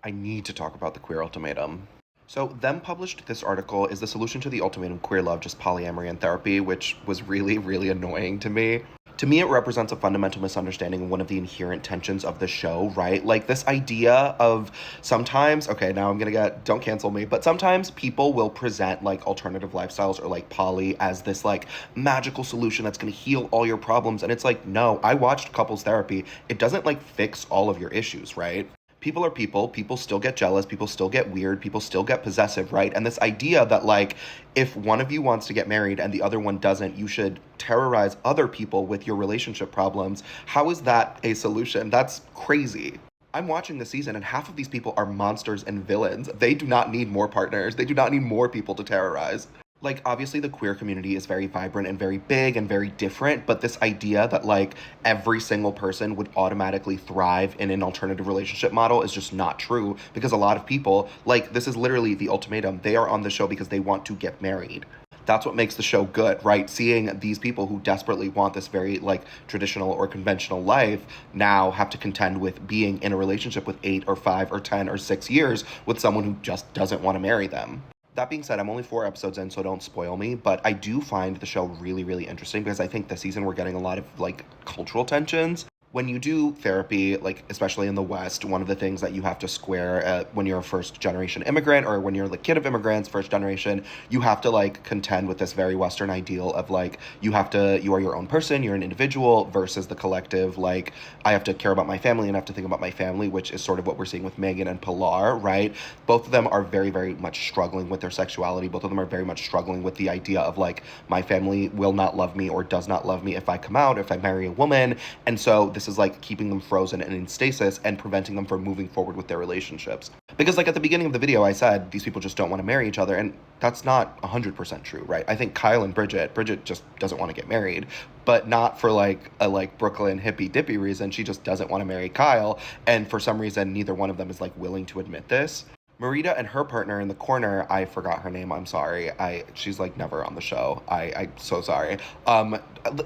I need to talk about the queer ultimatum. So, them published this article is the solution to the ultimatum queer love, just polyamory and therapy, which was really, really annoying to me. To me, it represents a fundamental misunderstanding of one of the inherent tensions of the show, right? Like this idea of sometimes, okay, now I'm gonna get, don't cancel me, but sometimes people will present like alternative lifestyles or like poly as this like magical solution that's gonna heal all your problems. And it's like, no, I watched couples therapy. It doesn't like fix all of your issues, right? People are people. People still get jealous. People still get weird. People still get possessive, right? And this idea that, like, if one of you wants to get married and the other one doesn't, you should terrorize other people with your relationship problems. How is that a solution? That's crazy. I'm watching the season, and half of these people are monsters and villains. They do not need more partners. They do not need more people to terrorize. Like, obviously the queer community is very vibrant and very big and very different, but this idea that like every single person would automatically thrive in an alternative relationship model is just not true, because a lot of people, like, this is literally the ultimatum, they are on the show because they want to get married. That's what makes the show good, right? Seeing these people who desperately want this very like traditional or conventional life now have to contend with being in a relationship with 8 or 5 or 10 or 6 years with someone who just doesn't want to marry them. That being said, I'm only 4 episodes in, so don't spoil me. But I do find the show really, really interesting because I think this season we're getting a lot of like cultural tensions. When you do therapy, like especially in the West, one of the things that you have to square when you're a first generation immigrant or when you're the kid of immigrants, first generation, you have to like contend with this very Western ideal of like you are your own person, you're an individual versus the collective. Like I have to care about my family and I have to think about my family, which is sort of what we're seeing with Megan and Pilar, right? Both of them are very, very much struggling with their sexuality. Both of them are very much struggling with the idea of like my family will not love me or does not love me if I come out, if I marry a woman. And so this is like keeping them frozen and in stasis and preventing them from moving forward with their relationships. Because like at the beginning of the video, I said these people just don't want to marry each other, and that's not 100% true, right? I think Kyle and Bridget just doesn't want to get married, but not for like a like Brooklyn hippy dippy reason. She just doesn't want to marry Kyle, and for some reason, neither one of them is like willing to admit this. Marita and her partner in the corner, I forgot her name. I'm sorry. She's like never on the show. I'm so sorry.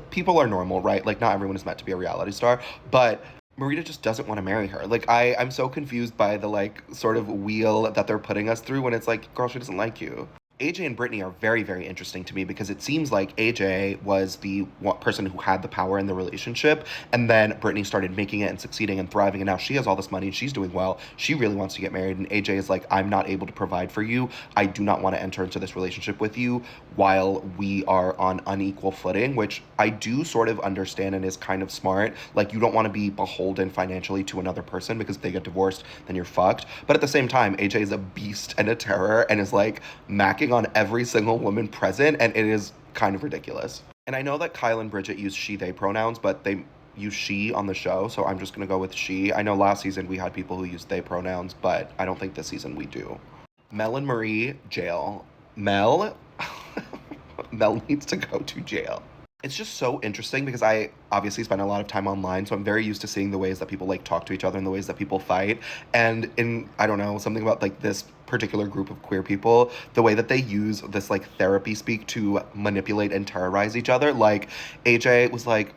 People are normal, right? Like not everyone is meant to be a reality star, but Marita just doesn't want to marry her. Like I'm so confused by the like sort of wheel that they're putting us through when it's like, girl, she doesn't like you. AJ and Brittany are very, very interesting to me because it seems like AJ was the person who had the power in the relationship, and then Brittany started making it and succeeding and thriving, and now she has all this money and she's doing well. She really wants to get married, and AJ is like, I'm not able to provide for you. I do not want to enter into this relationship with you while we are on unequal footing, which I do sort of understand and is kind of smart. Like, you don't want to be beholden financially to another person because if they get divorced, then you're fucked. But at the same time, AJ is a beast and a terror and is like macking on every single woman present, and it is kind of ridiculous. And I know that Kyle and Bridget use she, they pronouns, but they use she on the show, so I'm just gonna go with she. I know last season we had people who used they pronouns, but I don't think this season we do. Mel and Marie, jail. Mel, Mel needs to go to jail. It's just so interesting because I obviously spend a lot of time online, so I'm very used to seeing the ways that people like talk to each other and the ways that people fight. And in, I don't know, something about like this particular group of queer people, the way that they use this like therapy speak to manipulate and terrorize each other. Like AJ was like,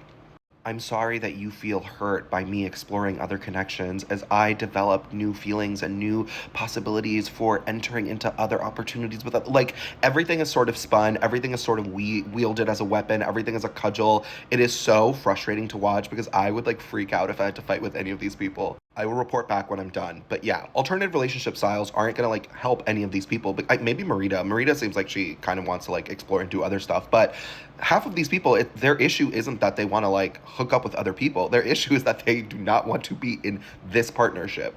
I'm sorry that you feel hurt by me exploring other connections as I develop new feelings and new possibilities for entering into other opportunities with like everything is sort of spun, everything is sort of wielded as a weapon, everything is a cudgel. It is so frustrating to watch because I would like freak out if I had to fight with any of these people. I will report back when I'm done. But yeah, alternative relationship styles aren't gonna like help any of these people. But maybe Marita. Marita seems like she kind of wants to like explore and do other stuff. But half of these people, their issue isn't that they want to like hook up with other people. Their issue is that they do not want to be in this partnership.